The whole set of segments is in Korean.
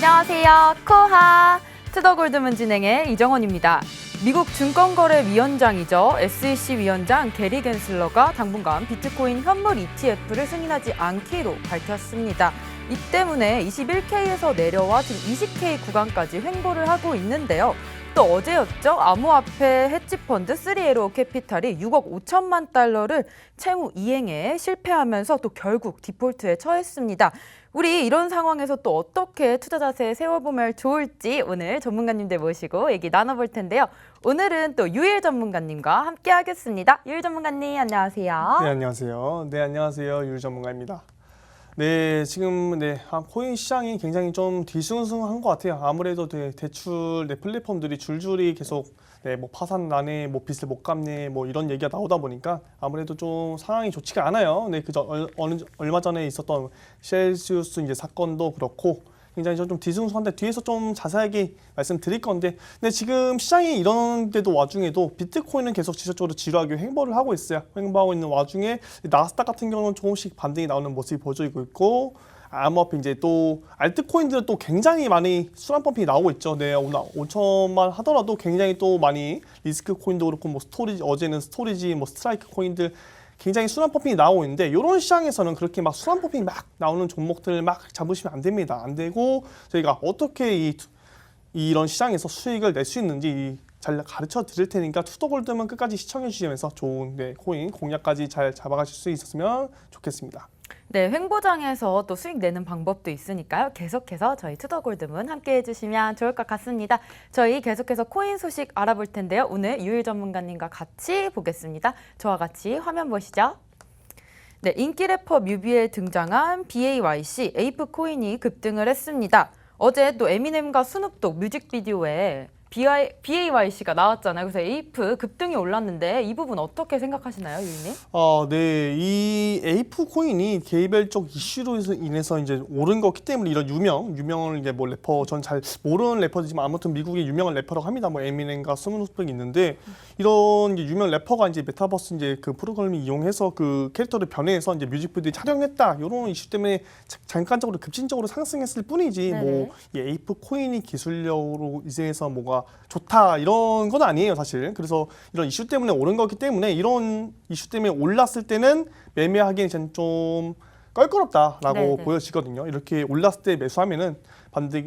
안녕하세요. 코하 투더골드문 진행의 이정원입니다. 미국 증권거래위원장이죠. SEC 위원장 게리 겐슬러가 당분간 비트코인 현물 ETF를 승인하지 않기로 밝혔습니다. 이 때문에 21K에서 내려와 지금 20K 구간까지 횡보를 하고 있는데요. 또 어제였죠. 암호화폐 헤지펀드 3에로 캐피탈이 6억 5천만 달러를 채무 이행에 실패하면서 또 결국 디폴트에 처했습니다. 우리 이런 상황에서 또 어떻게 투자 자세 세워보면 좋을지 오늘 전문가님들 모시고 얘기 나눠볼 텐데요. 오늘은 또 유일 전문가님과 함께 하겠습니다. 유일 전문가님 안녕하세요. 네, 안녕하세요. 네, 안녕하세요. 유일 전문가입니다. 네, 지금 코인 시장이 굉장히 좀 뒤숭숭한 것 같아요. 아무래도 대출 플랫폼들이 줄줄이 계속 뭐 파산나네, 뭐 빚을 못 갚네, 뭐 이런 얘기가 나오다 보니까 아무래도 좀 상황이 좋지가 않아요. 네, 얼마 전에 있었던 셀시우스 이제 사건도 그렇고 굉장히 좀 뒤숭숭한데 뒤에서 좀 자세하게 말씀드릴 건데, 근데 지금 시장이 이런데도 와중에도 비트코인은 계속 지속적으로 지루하게 횡보를 하고 있어요. 횡보하고 있는 와중에 나스닥 같은 경우는 조금씩 반등이 나오는 모습이 보여지고 있고, 암호화폐 이제 또 알트코인들은 또 굉장히 많이 순환 펌핑이 나오고 있죠. 네, 오늘 5천만 하더라도 굉장히 또 많이 리스크 코인도 그렇고 뭐 스토리지, 어제는 스토리지, 뭐 스트라이크 코인들 굉장히 순환 펌핑이 나오고 있는데, 이런 시장에서는 그렇게 막 순환 펌핑이 막 나오는 종목들 막 잡으시면 안 됩니다. 안 되고 저희가 어떻게 이런 시장에서 수익을 낼 수 있는지 잘 가르쳐 드릴 테니까 투더골드문 끝까지 시청해 주시면서 좋은 코인 공략까지 잘 잡아가실 수 있었으면 좋겠습니다. 네, 횡보장에서 또 수익 내는 방법도 있으니까요. 계속해서 저희 투더골드문 함께 해주시면 좋을 것 같습니다. 저희 계속해서 코인 소식 알아볼 텐데요. 오늘 유일 전문가님과 같이 보겠습니다. 저와 같이 화면 보시죠. 네, 인기 래퍼 뮤비에 등장한 BAYC, 에이프 코인이 급등을 했습니다. 어제 또 에미넴과 스눕독 뮤직비디오에 BAYC가 나왔잖아요. 그래서 에이프 급등이 올랐는데 이 부분 어떻게 생각하시나요, 유인님? 네, 이 에이프 코인이 개별적 이슈로 인해서 이제 오른 거기 때문에 이런 유명을 이제 뭐 래퍼, 전 잘 모르는 래퍼지만 아무튼 미국의 유명한 래퍼라고 합니다. 뭐 에미넴과 스누프독이 있는데, 이런 유명 래퍼가 이제 메타버스 이제 그 프로그램을 이용해서 그 캐릭터를 변해서 이제 뮤직비디오 촬영했다, 이런 이슈 때문에 잠깐적으로 급진적으로 상승했을 뿐이지, 뭐 이 에이프 코인이 기술력으로 이제해서 뭐가 좋다 이런 건 아니에요, 사실. 그래서 이런 이슈 때문에 오른 거기 때문에, 이런 이슈 때문에 올랐을 때는 매매하기엔 좀 껄끄럽다라고 보여지거든요. 이렇게 올랐을 때 매수하면은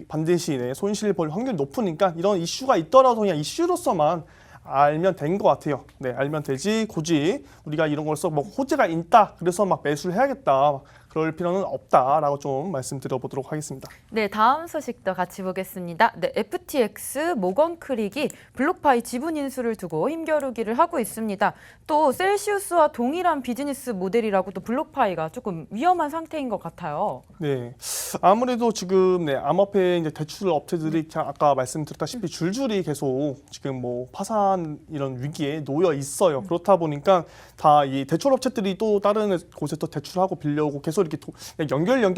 반드시 손실 볼 확률이 높으니까, 이런 이슈가 있더라도 그냥 이슈로서만 알면 된 것 같아요. 네, 알면 되지 굳이 우리가 이런 걸써 뭐 호재가 있다 그래서 막 매수를 해야겠다, 그럴 필요는 없다라고 좀 말씀드려보도록 하겠습니다. 네, 다음 소식도 같이 보겠습니다. 네, FTX 모건 크릭이 블록파이 지분 인수를 두고 힘겨루기를 하고 있습니다. 또 셀시우스와 동일한 비즈니스 모델이라고 또 블록파이가 조금 위험한 상태인 것 같아요. 네, 아무래도 지금 암호화폐 이제 대출 업체들이 아까 말씀드렸다시피 줄줄이 계속 지금 뭐 파산 이런 위기에 놓여 있어요. 그렇다 보니까 다 이 대출 업체들이 또 다른 곳에 또 대출하고 빌려오고 계속 이렇게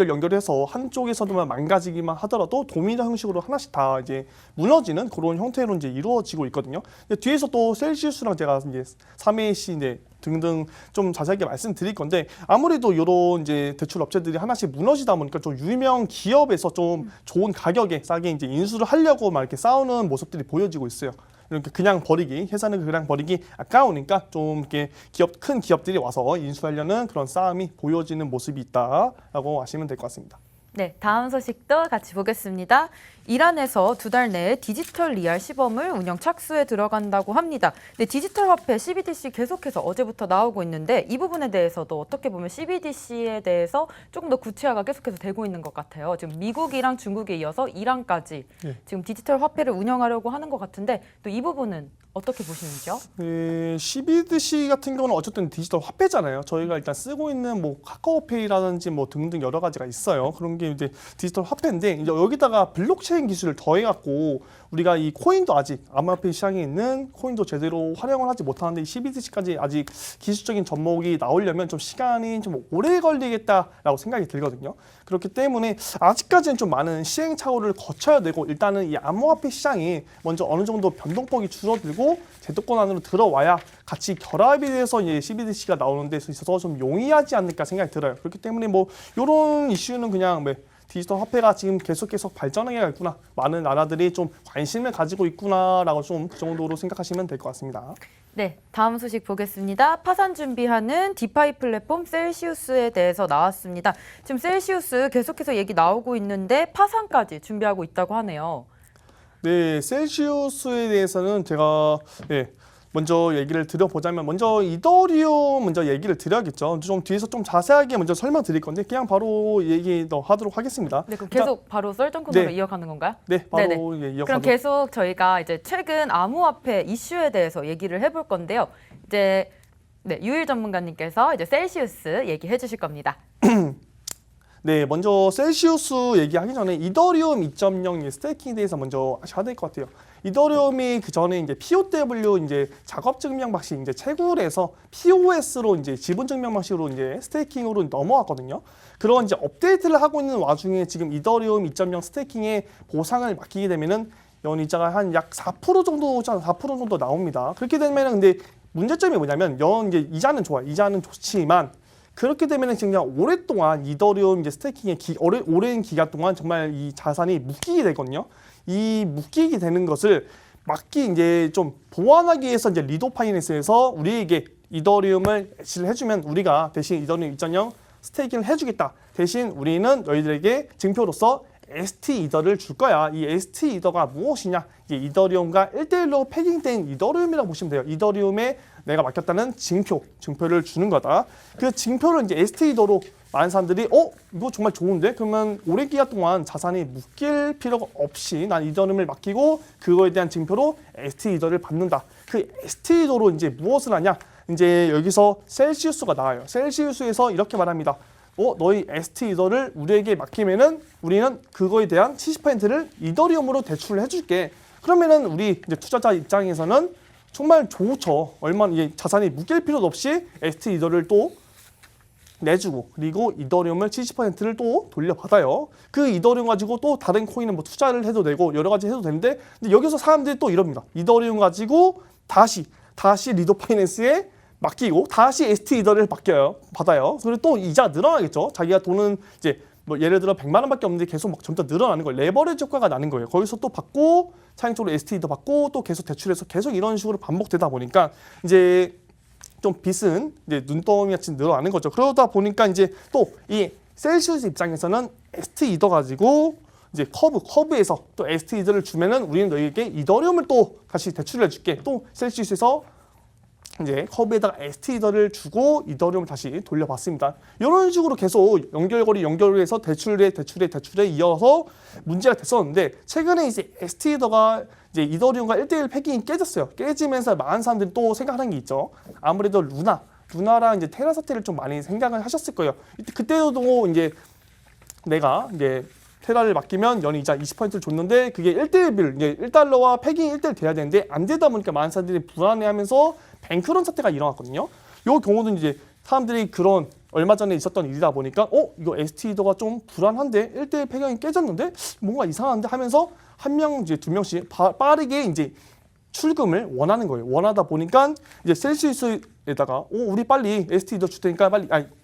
연결해서 한쪽에서도만 망가지기만 하더라도 도미노 형식으로 하나씩 다 이제 무너지는 그런 형태로 이제 이루어지고 있거든요. 뒤에서 또 셀시우스랑 제가 이제 3AC 이제 등등 좀 자세하게 말씀드릴 건데, 아무래도 이런 이제 대출 업체들이 하나씩 무너지다 보니까 좀 유명 기업에서 좀 좋은 가격에 싸게 이제 인수를 하려고 막 이렇게 싸우는 모습들이 보여지고 있어요. 이렇게 그냥 버리기, 회사는 그냥 버리기 아까우니까 좀 이렇게 큰 기업들이 와서 인수하려는 그런 싸움이 보여지는 모습이 있다라고 아시면 될 것 같습니다. 네, 다음 소식도 같이 보겠습니다. 이란에서 2달 내에 디지털 리알 시범을 운영 착수에 들어간다고 합니다. 네, 디지털 화폐 CBDC 계속해서 어제부터 나오고 있는데, 이 부분에 대해서도 어떻게 보면 CBDC에 대해서 조금 더 구체화가 계속해서 되고 있는 것 같아요. 지금 미국이랑 중국에 이어서 이란까지 지금 디지털 화폐를 운영하려고 하는 것 같은데, 또 이 부분은 어떻게 보시는지요? 네, CBDC 같은 경우는 어쨌든 디지털 화폐잖아요. 저희가 일단 쓰고 있는 뭐 카카오페이라든지 뭐 등등 여러 가지가 있어요. 그런 게 이제 디지털 화폐인데, 이제 여기다가 블록체인 기술을 더해갖고 우리가 이 코인도 아직 암호화폐 시장에 있는 코인도 제대로 활용을 하지 못하는데, 이 CBDC까지 아직 기술적인 접목이 나오려면 좀 시간이 좀 오래 걸리겠다라고 생각이 들거든요. 그렇기 때문에 아직까지는 좀 많은 시행착오를 거쳐야 되고, 일단은 이 암호화폐 시장이 먼저 어느 정도 변동폭이 줄어들고 제도권 안으로 들어와야 같이 결합이 돼서 이제 CBDC가 나오는 데 있어서 좀 용이하지 않을까 생각이 들어요. 그렇기 때문에 뭐 이런 이슈는 그냥 디지털 화폐가 지금 계속 발전하게 있구나. 많은 나라들이 좀 관심을 가지고 있구나라고 좀 그 정도로 생각하시면 될 것 같습니다. 네, 다음 소식 보겠습니다. 파산 준비하는 디파이 플랫폼 셀시우스에 대해서 나왔습니다. 지금 셀시우스 계속해서 얘기 나오고 있는데 파산까지 준비하고 있다고 하네요. 네, 셀시우스에 대해서는 제가 먼저 얘기를 드려보자면 먼저 이더리움 먼저 얘기를 드려야겠죠. 좀 뒤에서 좀 자세하게 먼저 설명드릴 건데 그냥 바로 얘기 더 하도록 하겠습니다. 네, 그럼 계속 바로 썰전 코너로 네. 이어가는 건가요? 네, 바로 네네. 이어가도록. 그럼 계속 저희가 이제 최근 암호화폐 이슈에 대해서 얘기를 해볼 건데요. 이제 유일 전문가님께서 이제 셀시우스 얘기해 주실 겁니다. 네, 먼저 셀시우스 얘기하기 전에 이더리움 2.0 스테이킹에 대해서 먼저 아셔야 될 것 같아요. 이더리움이 그 전에 이제 POW 이제 작업 증명 방식 이제 채굴해서 POS로 이제 지분 증명 방식으로 이제 스테이킹으로 넘어왔거든요. 그런 이제 업데이트를 하고 있는 와중에 지금 이더리움 2.0 스테이킹에 보상을 맡기게 되면은 연이자가 한 약 4% 정도 나옵니다. 그렇게 되면은 근데 문제점이 뭐냐면 이제 이자는 좋아요. 이자는 좋지만 그렇게 되면은 그냥 오랫동안 이더리움 이제 스테이킹의 오랜 기간 동안 정말 이 자산이 묶이게 되거든요. 이 묶이게 되는 것을 이제 좀 보완하기 위해서 이제 리도 파이낸스에서 우리에게 이더리움을 애치를 해주면 우리가 대신 이더리움 2.0 스테이킹을 해주겠다. 대신 우리는 너희들에게 증표로서 ST 이더를 줄 거야. 이 ST 이더가 무엇이냐? 이게 이더리움과 1대1로 패깅된 이더리움이라고 보시면 돼요. 이더리움에 내가 맡겼다는 증표를 주는 거다. 그 증표를 이제 ST 이더로 많은 사람들이 이거 정말 좋은데? 그러면 오랜 기간 동안 자산이 묶일 필요가 없이 난 이더리움을 맡기고 그거에 대한 증표로 ST 이더를 받는다. 그 ST 이더로 이제 무엇을 하냐? 이제 여기서 셀시우스가 나와요. 셀시우스에서 이렇게 말합니다. 너희 ST 이더를 우리에게 맡기면은 우리는 그거에 대한 70%를 이더리움으로 대출을 해줄게. 그러면은 우리 이제 투자자 입장에서는 정말 좋죠. 얼마나 이게 자산이 묶일 필요도 없이 ST 이더를 또 내주고 그리고 이더리움을 70%를 또 돌려받아요. 그 이더리움 가지고 또 다른 코인을 뭐 투자를 해도 되고 여러 가지 해도 되는데 근데 여기서 사람들이 또 이럽니다. 이더리움 가지고 다시 리도 파이낸스에 맡기고 다시 ST 이더를 받아요. 그리고 또 이자 늘어나겠죠. 자기가 돈은 이제 뭐 예를 들어 100만 원밖에 없는데 계속 막 점점 늘어나는 거예요. 레버리지 효과가 나는 거예요. 거기서 또 받고 차익적으로 ST 이더 받고 또 계속 대출해서 계속 이런 식으로 반복되다 보니까 이제 좀 빚은 이제 눈덩이 같이 늘어나는 거죠. 그러다 보니까 이제 또 이 셀시우스 입장에서는 ST 이더 가지고 이제 커브에서 또 ST 이더를 주면은 우리는 너희에게 이더리움을 또 다시 대출을 해줄게. 또 셀시우스에서 이제 커브에다가 ST 이더를 주고 이더리움을 다시 돌려받습니다. 이런 식으로 계속 연결해서 대출에 이어서 문제가 됐었는데 최근에 이제 ST 이더가 이제 이더리움과 1대1 패깅이 깨졌어요. 깨지면서 많은 사람들이 또 생각하는 게 있죠. 아무래도 루나랑 이제 테라 사태를 좀 많이 생각을 하셨을 거예요. 그때도 이제 내가 이제 테라를 맡기면 연이자 20%를 줬는데 그게 1대1 이제 1달러와 패깅이 1대1 돼야 되는데 안 되다 보니까 많은 사람들이 불안해하면서 뱅크런 사태가 일어났거든요. 이 경우는 이제 사람들이 그런 얼마 전에 있었던 일이다 보니까 이거 ST 이더가 좀 불안한데 1대1 패경이 깨졌는데 뭔가 이상한데 하면서 한 명 이제 두 명씩 빠르게 이제 출금을 원하는 거예요. 원하다 보니까 이제 셀시우스에다가 우리 빨리 ST 이더 줄 테니까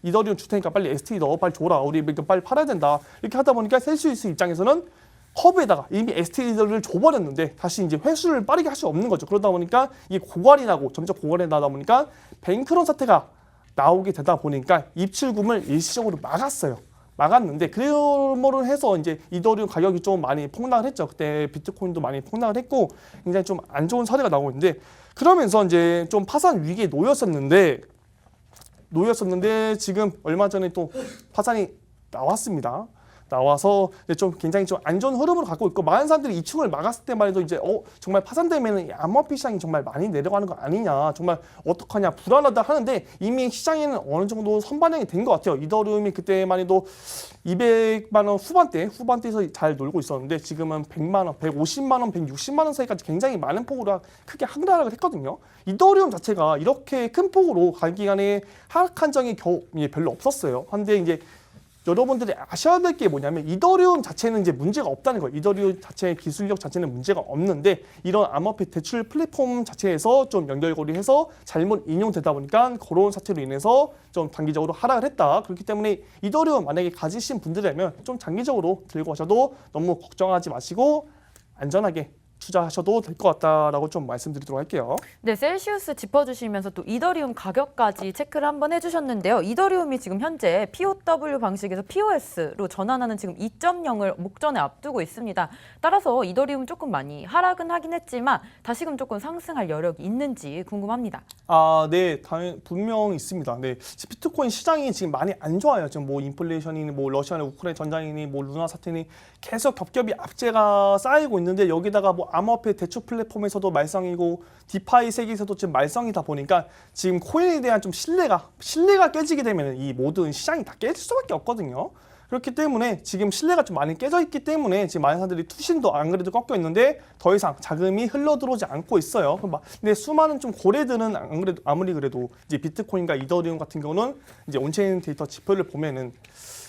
이더리움 줄 테니까 빨리 ST 이더 빨리 줘라. 우리 이거 빨리 팔아야 된다. 이렇게 하다 보니까 셀시우스 입장에서는 커브에다가 이미 ST 이더를 줘버렸는데 다시 이제 회수를 빠르게 할 수 없는 거죠. 그러다 보니까 이게 점점 고갈이 나다 보니까 뱅크런 사태가 나오게 되다 보니까 입출금을 일시적으로 막았는데 그걸로 해서 이제 이더리움 가격이 좀 많이 폭락을 했죠. 그때 비트코인도 많이 폭락을 했고 굉장히 좀 안 좋은 사례가 나오고 있는데 그러면서 이제 좀 파산 위기에 놓였었는데 지금 얼마 전에 또 파산이 나왔습니다. 나와서 좀 굉장히 좀 안 좋은 흐름으로 갖고 있고 많은 사람들이 이충을 막았을 때만 해도 이제 정말 파산되면 암호화폐 시장이 정말 많이 내려가는 거 아니냐 정말 어떡하냐 불안하다 하는데 이미 시장에는 어느 정도 선반영이 된 것 같아요. 이더리움이 그때만 해도 200만 원 후반대에서 잘 놀고 있었는데 지금은 100만 원, 150만 원, 160만 원 사이까지 굉장히 많은 폭으로 크게 하락을 했거든요. 이더리움 자체가 이렇게 큰 폭으로 단기간에 하락한 적이 별로 없었어요. 한데 이제 여러분들이 아셔야 될 게 뭐냐면 이더리움 자체는 이제 문제가 없다는 거예요. 이더리움 자체의 기술력 자체는 문제가 없는데 이런 암호화폐 대출 플랫폼 자체에서 좀 연결고리해서 잘못 인용되다 보니까 그런 사태로 인해서 좀 단기적으로 하락을 했다. 그렇기 때문에 이더리움 만약에 가지신 분들이라면 좀 장기적으로 들고 가셔도 너무 걱정하지 마시고 안전하게 투자하셔도 될 것 같다라고 좀 말씀드리도록 할게요. 네, 셀시우스 짚어주시면서 또 이더리움 가격까지 체크를 한번 해주셨는데요. 이더리움이 지금 현재 POW 방식에서 POS로 전환하는 지금 2.0을 목전에 앞두고 있습니다. 따라서 이더리움 조금 많이 하락은 하긴 했지만 다시금 조금 상승할 여력이 있는지 궁금합니다. 네, 분명 있습니다. 네, 비트코인 시장이 지금 많이 안 좋아요. 지금 뭐 인플레이션이니 뭐 러시아나 우크라이나 전장이니 뭐 루나 사태니 계속 겹겹이 악재가 쌓이고 있는데 여기다가 뭐 암호화폐 대출 플랫폼에서도 말썽이고 디파이 세계에서도 지금 말썽이다 보니까 지금 코인에 대한 좀 신뢰가 깨지게 되면 이 모든 시장이 다 깨질 수밖에 없거든요. 그렇기 때문에 지금 신뢰가 좀 많이 깨져 있기 때문에 지금 많은 사람들이 투신도 안 그래도 꺾여 있는데 더 이상 자금이 흘러 들어오지 않고 있어요. 근데 수많은 좀 고래들은 안 그래도 아무리 그래도 이제 비트코인과 이더리움 같은 경우는 이제 온체인 데이터 지표를 보면은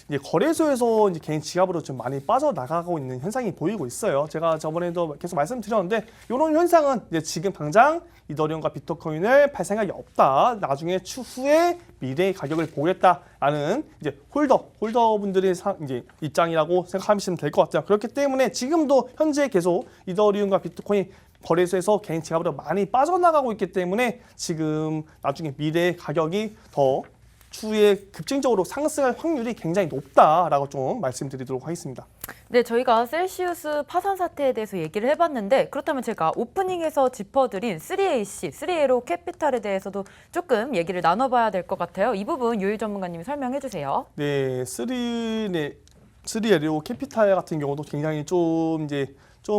이제 거래소에서 이제 개인 지갑으로 좀 많이 빠져나가고 있는 현상이 보이고 있어요. 제가 저번에도 계속 말씀드렸는데 이런 현상은 이제 지금 당장 이더리움과 비트코인을 팔 생각이 없다. 나중에 추후에 미래의 가격을 보겠다라는 이제 홀더분들의 이제 입장이라고 생각하시면 될 것 같아요. 그렇기 때문에 지금도 현재 계속 이더리움과 비트코인 거래소에서 개인 지갑으로 많이 빠져나가고 있기 때문에 지금 나중에 미래의 가격이 더 추후에 급진적으로 상승할 확률이 굉장히 높다라고 좀 말씀드리도록 하겠습니다. 네, 저희가 셀시우스 파산 사태에 대해서 얘기를 해봤는데 그렇다면 제가 오프닝에서 짚어드린 3AC, 3에로 캐피탈에 대해서도 조금 얘기를 나눠봐야 될 것 같아요. 이 부분 유일 전문가님이 설명해 주세요. 네, 3에로 캐피탈 같은 경우도 굉장히 좀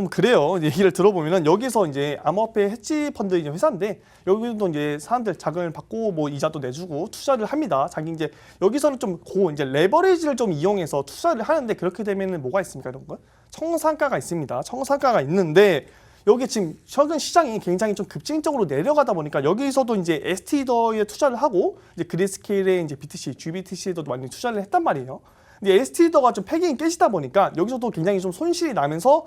그래요. 얘기를 들어보면은 여기서 이제 암호화폐 헤지 펀드 이제 회사인데 여기도 이제 사람들 자금을 받고 뭐 이자도 내주고 투자를 합니다. 자기 이제 여기서는 좀 이제 레버리지를 좀 이용해서 투자를 하는데 그렇게 되면은 뭐가 있습니까? 이런 거 청산가가 있습니다. 청산가가 있는데 여기 지금 최근 시장이 굉장히 좀 급진적으로 내려가다 보니까 여기서도 이제 ST더에 투자를 하고 이제 그리스케일에 이제 BTC, GBTC에도 많이 투자를 했단 말이에요. 근데 ST더가 좀 패깅이 깨지다 보니까 여기서도 굉장히 좀 손실이 나면서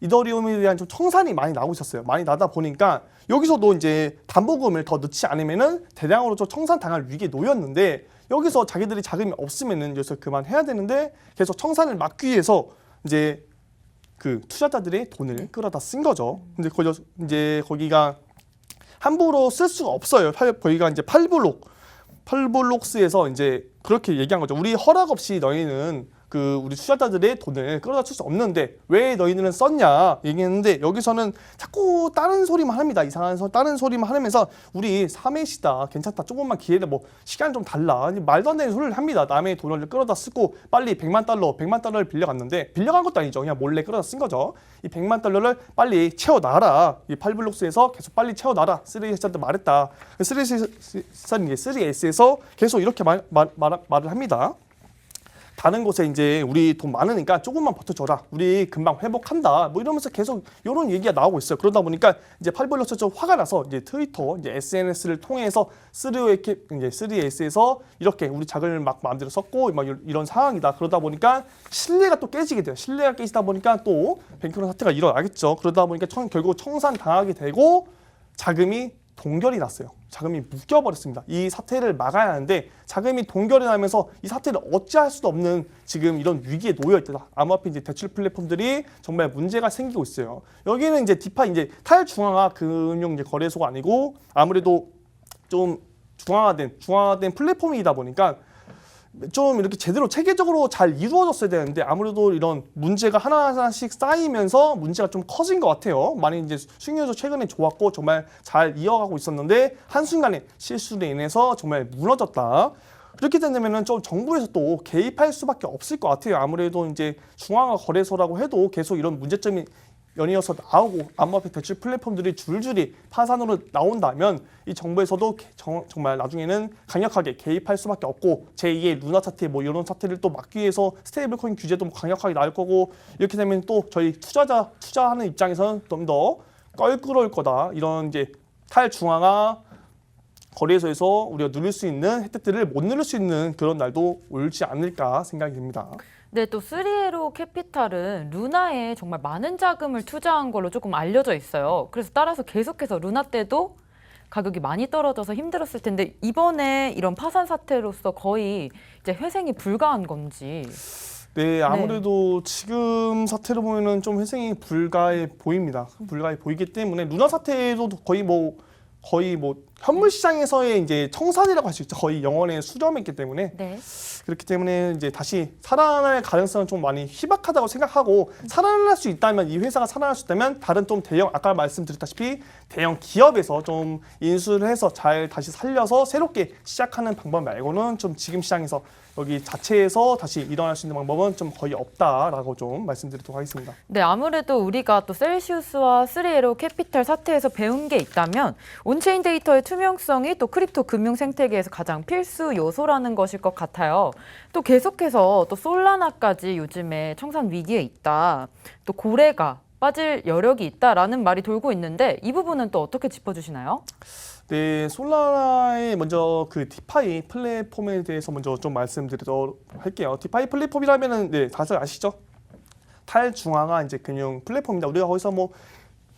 이더리움에 대한 좀 청산이 많이 나오고 있었어요. 많이 나다 보니까 여기서도 이제 담보금을 더 넣지 않으면은 대량으로 좀 청산 당할 위기에 놓였는데 여기서 자기들이 자금이 없으면은 여기서 그만해야 되는데 계속 청산을 막기 위해서 이제 그 투자자들의 돈을 끌어다 쓴 거죠. 근데 거기가 함부로 쓸 수가 없어요. 거기가 이제 팔블록스에서 이제 그렇게 얘기한 거죠. 우리 허락 없이 너희는 우리 투자자들의 돈을 끌어다 줄 수 없는데 왜 너희들은 썼냐 얘기했는데 여기서는 자꾸 다른 소리만 합니다. 이상한 다른 소리만 하면서 우리 3회시다 괜찮다 조금만 기회를 뭐 시간 좀 달라 말도 안 되는 소리를 합니다. 남의 돈을 끌어다 쓰고 빨리 100만 달러를 빌려갔는데 빌려간 것도 아니죠. 그냥 몰래 끌어다 쓴 거죠. 이 100만 달러를 빨리 채워놔라. 이 팔블록스에서 계속 빨리 채워놔라. 3S한테 말했다. 3S에서 계속 이렇게 말을 합니다. 다른 곳에 이제 우리 돈 많으니까 조금만 버텨줘라. 우리 금방 회복한다. 뭐 이러면서 계속 이런 얘기가 나오고 있어요. 그러다 보니까 이제 팔블록스 좀 화가 나서 이제 트위터, 이제 SNS를 통해서 3S에서 이렇게 우리 자금을 막 마음대로 썼고 막 이런 상황이다. 그러다 보니까 신뢰가 또 깨지게 돼요. 신뢰가 깨지다 보니까 또 뱅크런 사태가 일어나겠죠. 그러다 보니까 결국 청산 당하게 되고 자금이 동결이 났어요. 자금이 묶여버렸습니다. 이 사태를 막아야 하는데 자금이 동결이 나면서 이 사태를 어찌할 수도 없는 지금 이런 위기에 놓여 있다. 암호화폐 이제 대출 플랫폼들이 정말 문제가 생기고 있어요. 여기는 이제 디파이 이제 탈중앙화 금융 이제 거래소가 아니고 아무래도 좀 중앙화된 플랫폼이다 보니까 좀 이렇게 제대로 체계적으로 잘 이루어졌어야 되는데 아무래도 이런 문제가 하나하나씩 쌓이면서 문제가 좀 커진 것 같아요. 많이 이제 수익률도 최근에 좋았고 정말 잘 이어가고 있었는데 한순간에 실수로 인해서 정말 무너졌다. 그렇게 된다면은 좀 정부에서 또 개입할 수밖에 없을 것 같아요. 아무래도 이제 중앙화 거래소라고 해도 계속 이런 문제점이 연이어서 나오고 암호화폐 대출 플랫폼들이 줄줄이 파산으로 나온다면 이 정부에서도 정말 나중에는 강력하게 개입할 수밖에 없고 제2의 루나 사태 뭐 이런 사태를 또 막기 위해서 스테이블코인 규제도 강력하게 나올 거고 이렇게 되면 또 저희 투자하는 입장에서는 좀 더 껄끄러울 거다. 이런 이제 탈중앙화 거래소에서 우리가 누릴 수 있는 혜택들을 못 누릴 수 있는 그런 날도 올지 않을까 생각이 듭니다. 네, 또 3에로 캐피탈은 루나에 정말 많은 자금을 투자한 걸로 조금 알려져 있어요. 그래서 따라서 계속해서 루나 때도 가격이 많이 떨어져서 힘들었을 텐데 이번에 이런 파산 사태로서 거의 이제 회생이 불가한 건지. 네, 아무래도 지금 사태로 보면은 좀 회생이 불가해 보입니다. 불가해 보이기 때문에 루나 사태도 거의 뭐 현물 시장에서의 이제 청산이라고 할 수 있죠. 거의 영원에 수렴했기 때문에 네. 그렇기 때문에 이제 다시 살아날 가능성은 좀 많이 희박하다고 생각하고 살아날 수 있다면 이 회사가 살아날 수 있다면 다른 좀 대형 아까 말씀드렸다시피 대형 기업에서 좀 인수를 해서 잘 다시 살려서 새롭게 시작하는 방법 말고는 좀 지금 시장에서 여기 자체에서 다시 일어날 수 있는 방법은 좀 거의 없다라고 좀 말씀드리도록 하겠습니다. 네, 아무래도 우리가 또 셀시우스와 3에로 캐피탈 사태에서 배운 게 있다면 온체인 데이터의 투명성이 또 크립토 금융 생태계에서 가장 필수 요소라는 것일 것 같아요. 또 계속해서 또 솔라나까지 요즘에 청산 위기에 있다. 또 고래가 빠질 여력이 있다라는 말이 돌고 있는데 이 부분은 또 어떻게 짚어주시나요? 네, 솔라나의 먼저 그 디파이 플랫폼에 대해서 먼저 좀 말씀드리도록 할게요. 디파이 플랫폼이라면은 네, 다들 아시죠? 탈중앙화 이제 금융 플랫폼입니다. 우리가 거기서 뭐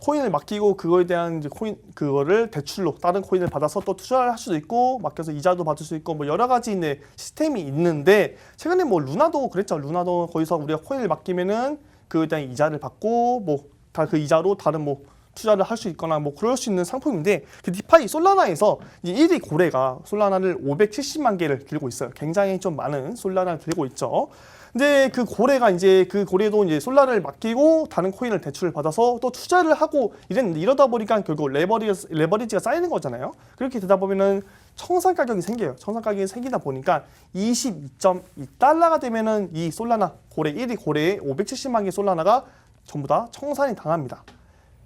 코인을 맡기고 그거에 대한 이제 그거를 대출로 다른 코인을 받아서 또 투자를 할 수도 있고 맡겨서 이자도 받을 수 있고 뭐 여러 가지 이제 시스템이 있는데 최근에 뭐 루나도 그랬죠. 루나도 거기서 우리가 코인을 맡기면은 그거에 대한 이자를 받고 뭐 다 그 이자로 다른 뭐 투자를 할 수 있거나 뭐 그럴 수 있는 상품인데 그 디파이 솔라나에서 이 1위 고래가 솔라나를 570만 개를 들고 있어요. 굉장히 좀 많은 솔라나를 들고 있죠. 근데 그 고래가 이제 그 고래도 이제 솔라나를 맡기고 다른 코인을 대출을 받아서 또 투자를 하고 이랬는데 이러다 보니까 결국 레버리지가 쌓이는 거잖아요. 그렇게 되다 보면은 청산 가격이 생겨요. 청산 가격이 생기다 보니까 22.2달러가 되면은 이 솔라나 고래 1위 고래의 570만 개 솔라나가 전부 다 청산이 당합니다.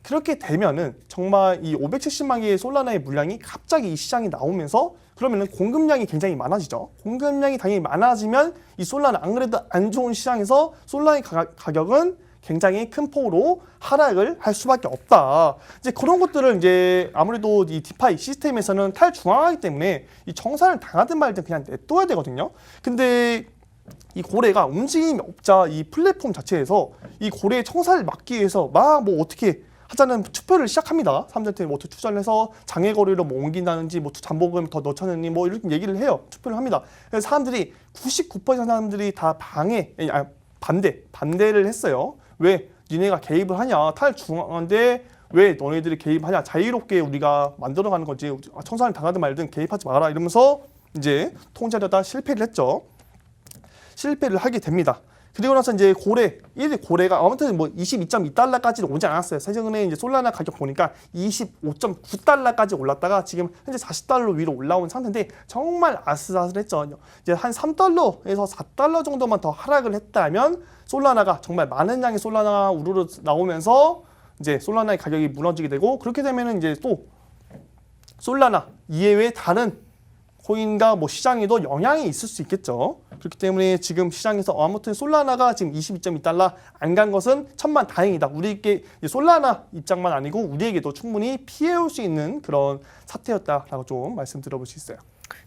그렇게 되면은 정말 이 570만 개의 솔라나의 물량이 갑자기 이 시장에 나오면서 그러면은 공급량이 굉장히 많아지죠. 공급량이 당연히 많아지면 이 솔라나 안 그래도 안 좋은 시장에서 솔라나의 가격은 굉장히 큰 폭으로 하락을 할 수밖에 없다. 이제 그런 것들을 이제 아무래도 이 디파이 시스템에서는 탈중앙화이기 때문에 이 청산을 당하든 말든 그냥 냅둬야 되거든요. 근데 이 고래가 움직임이 없자 이 플랫폼 자체에서 이 고래의 청산을 막기 위해서 막 뭐 어떻게 하자는 투표를 시작합니다. 사람들한테 뭐 투자를 해서 장외 거래로 뭐 옮긴다든지 뭐 잠복금 더 넣자느니 뭐 이렇게 얘기를 해요. 투표를 합니다. 그래서 사람들이 99% 사람들이 다 반대를 했어요. 왜 니네가 개입을 하냐? 탈중앙인데 왜 너네들이 개입하냐? 자유롭게 우리가 만들어가는 거지. 청산을 당하든 말든 개입하지 마라 이러면서 이제 통제하려다 실패를 했죠. 실패를 하게 됩니다. 그리고 나서 이제 1위 고래가 아무튼 뭐 22.2달러까지는 오지 않았어요. 최근에 이제 솔라나 가격 보니까 25.9달러까지 올랐다가 지금 현재 40달러 위로 올라온 상태인데 정말 아슬아슬했죠. 이제 한 3달러에서 4달러 정도만 더 하락을 했다면 솔라나가 정말 많은 양의 솔라나가 우르르 나오면서 이제 솔라나의 가격이 무너지게 되고 그렇게 되면은 이제 또 솔라나 이외의 다른 코인과 뭐 시장에도 영향이 있을 수 있겠죠. 그렇기 때문에 지금 시장에서 아무튼 솔라나가 지금 22.2달러 안 간 것은 천만 다행이다. 우리에게 솔라나 입장만 아니고 우리에게도 충분히 피해올 수 있는 그런 사태였다라고 좀 말씀드려볼 수 있어요.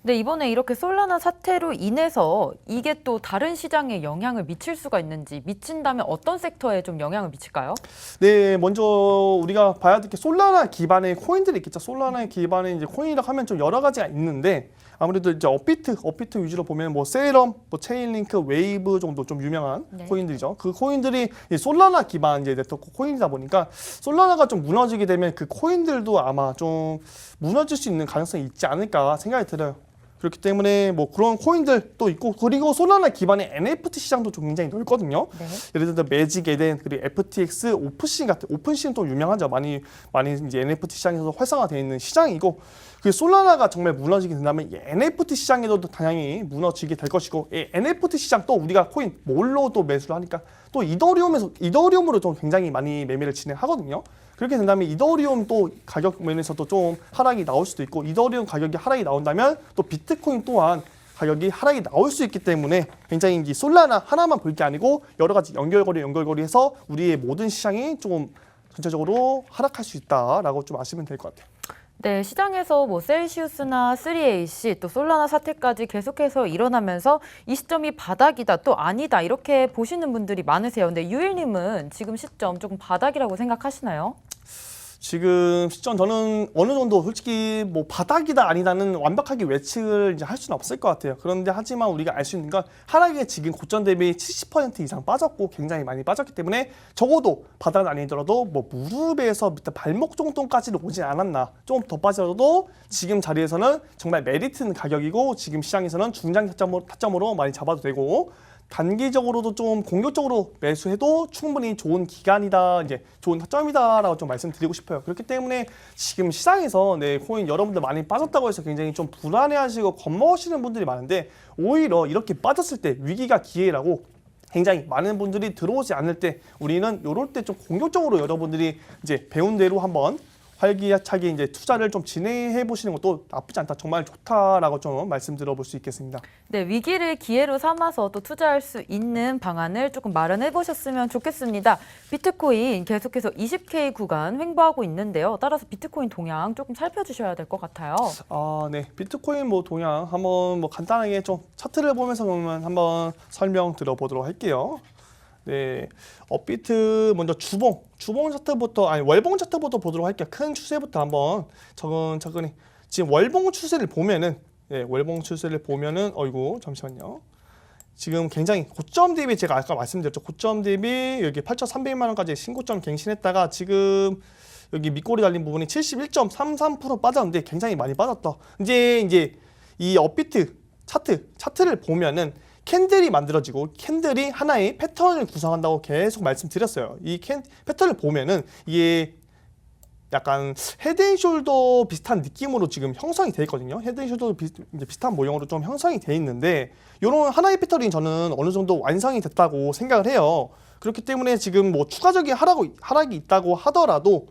네, 이번에 이렇게 솔라나 사태로 인해서 이게 또 다른 시장에 영향을 미칠 수가 있는지 미친다면 어떤 섹터에 좀 영향을 미칠까요? 네, 먼저 우리가 봐야 될 게 솔라나 기반의 코인들이 있겠죠. 솔라나 기반의 이제 코인이라고 하면 좀 여러 가지가 있는데 아무래도 이제 업비트 위주로 보면 뭐 세럼, 뭐 체인링크, 웨이브 정도 좀 유명한 코인들이죠. 그 코인들이 솔라나 기반 이제 네트워크 코인이다 보니까 솔라나가 좀 무너지게 되면 그 코인들도 아마 좀 무너질 수 있는 가능성이 있지 않을까 생각이 들어요. 그렇기 때문에 뭐 그런 코인들도 있고 그리고 솔라나 기반의 NFT 시장도 좀 굉장히 넓거든요. 네. 예를 들어 매직 에덴 그리고 FTX, 오픈신 같은 오픈신은 또 유명하죠. 많이 이제 NFT 시장에서 활성화되어 있는 시장이고 그 솔라나가 정말 무너지게 된다면 이 NFT 시장에도 당연히 무너지게 될 것이고 이 NFT 시장 또 우리가 코인 뭘로 또 매수를 하니까 또 이더리움으로 좀 굉장히 많이 매매를 진행하거든요. 그렇게 된다면 이더리움 또 가격 면에서도 좀 하락이 나올 수도 있고 이더리움 가격이 하락이 나온다면 또 비트코인 또한 가격이 하락이 나올 수 있기 때문에 굉장히 이 솔라나 하나만 볼 게 아니고 여러 가지 연결고리해서 우리의 모든 시장이 좀 전체적으로 하락할 수 있다라고 좀 아시면 될 것 같아요. 네, 시장에서 뭐 셀시우스나 3AC 또 솔라나 사태까지 계속해서 일어나면서 이 시점이 바닥이다 또 아니다 이렇게 보시는 분들이 많으세요. 근데 유일님은 지금 시점 조금 바닥이라고 생각하시나요? 지금 시점 저는 어느 정도 솔직히 뭐 바닥이다 아니다는 완벽하게 예측을 이제 할 수는 없을 것 같아요. 그런데 하지만 우리가 알 수 있는 건 하락이 지금 고점 대비 70% 이상 빠졌고 굉장히 많이 빠졌기 때문에 적어도 바닥은 아니더라도 뭐 무릎에서 밑에 발목 정도까지는 오지 않았나. 좀 더 빠져도 지금 자리에서는 정말 메리트 있는 가격이고 지금 시장에서는 중장 타점으로 많이 잡아도 되고 단기적으로도 좀 공격적으로 매수해도 충분히 좋은 기간이다, 이제 좋은 타점이다라고 좀 말씀드리고 싶어요. 그렇기 때문에 지금 시장에서 코인 여러분들 많이 빠졌다고 해서 굉장히 좀 불안해하시고 겁먹으시는 분들이 많은데 오히려 이렇게 빠졌을 때 위기가 기회라고 굉장히 많은 분들이 들어오지 않을 때 우리는 이럴 때 좀 공격적으로 여러분들이 이제 배운 대로 한번 활기차게 이제 투자를 좀 진행해 보시는 것도 나쁘지 않다. 정말 좋다라고 좀 말씀드려 볼 수 있겠습니다. 네, 위기를 기회로 삼아서 또 투자할 수 있는 방안을 조금 마련해 보셨으면 좋겠습니다. 비트코인 계속해서 20K 구간 횡보하고 있는데요. 따라서 비트코인 동향 조금 살펴주셔야 될 것 같아요. 네. 비트코인 뭐 동향 한번 뭐 간단하게 좀 차트를 보면서 그러면 한번 설명 드려보도록 할게요. 네, 업비트 먼저 주봉 차트부터 월봉 차트부터 보도록 할게요. 큰 추세부터 한번 차근히 지금 월봉 추세를 보면은 월봉 추세를 보면은 어이구 잠시만요. 지금 굉장히 고점 대비 제가 아까 말씀드렸죠. 고점 대비 여기 8,300만 원까지 신고점 갱신했다가 지금 여기 밑꼬리 달린 부분이 71.33% 빠졌는데 굉장히 많이 빠졌다. 이제 이 업비트 차트를 보면은 캔들이 만들어지고 캔들이 하나의 패턴을 구성한다고 계속 말씀드렸어요. 이 패턴을 보면은 이게 약간 헤드앤숄더 비슷한 느낌으로 지금 형성이 돼 있거든요. 헤드앤숄더 비슷한 모형으로 좀 형성이 돼 있는데 이런 하나의 패턴이 저는 어느 정도 완성이 됐다고 생각을 해요. 그렇기 때문에 지금 뭐 추가적인 하락이 있다고 하더라도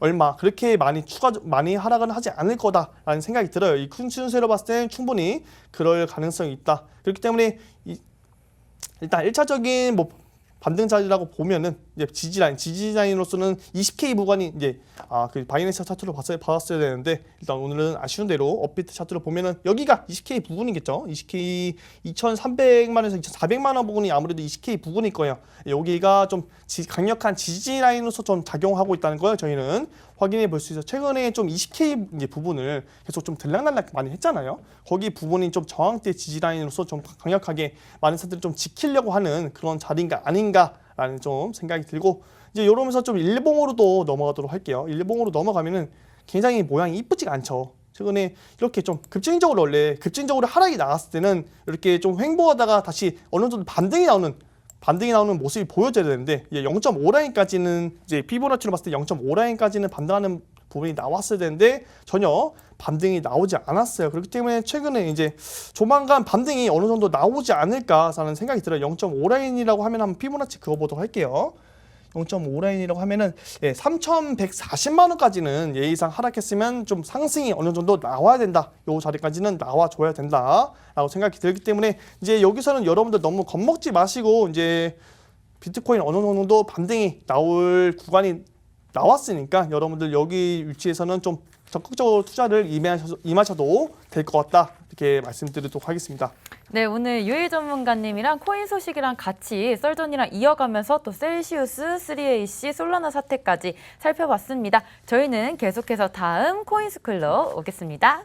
얼마 그렇게 많이 하락은 하지 않을 거다라는 생각이 들어요. 이 큰 추세로 봤을 때는 충분히 그럴 가능성이 있다. 그렇기 때문에 일단 1차적인 뭐 반등 자리라고 보면은 이제 지지라인으로서는 20K 구간이 이제 그 바이낸스 차트로 봤어야 되는데 일단 오늘은 아쉬운 대로 업비트 차트로 보면은 여기가 20K 부분이겠죠. 20K 2,300만원에서 2,400만 원 부분이 아무래도 20K 부분일 거예요. 여기가 좀 강력한 지지 라인으로서 좀 작용하고 있다는 걸 저희는 확인해 볼 수 있어요. 최근에 좀 20K 이제 부분을 계속 좀 들락날락 많이 했잖아요. 거기 부분이 좀 저항대 지지 라인으로서 좀 강력하게 많은 사람들이 좀 지키려고 하는 그런 자리인가 아닌가라는 좀 생각이 들고 이제 이러면서 좀 일봉으로도 넘어가도록 할게요. 일봉으로 넘어가면은 굉장히 모양이 이쁘지가 않죠. 최근에 이렇게 좀 급진적으로 하락이 나왔을 때는 이렇게 좀 횡보하다가 다시 어느 정도 반등이 나오는 모습이 보여져야 되는데 0.5 라인까지는 이제 피보나치로 봤을 때 0.5 라인까지는 반등하는 부분이 나왔어야 되는데 전혀 반등이 나오지 않았어요. 그렇기 때문에 최근에 이제 조만간 반등이 어느 정도 나오지 않을까라는 생각이 들어요. 0.5 라인이라고 하면 한번 피보나치 그어보도록 할게요. 0.5 라인이라고 하면은 3,140만 원까지는 예의상 하락했으면 좀 상승이 어느 정도 나와야 된다. 요 자리까지는 나와줘야 된다라고 생각이 들기 때문에 이제 여기서는 여러분들 너무 겁먹지 마시고 이제 비트코인 어느 정도 반등이 나올 구간이 나왔으니까 여러분들 여기 위치에서는 좀 적극적으로 투자를 임하셔도 될 것 같다. 이렇게 말씀드리도록 하겠습니다. 네, 오늘 유일 전문가님이랑 코인 소식이랑 같이 썰전이랑 이어가면서 또 셀시우스, 3AC, 솔라나 사태까지 살펴봤습니다. 저희는 계속해서 다음 코인스쿨로 오겠습니다.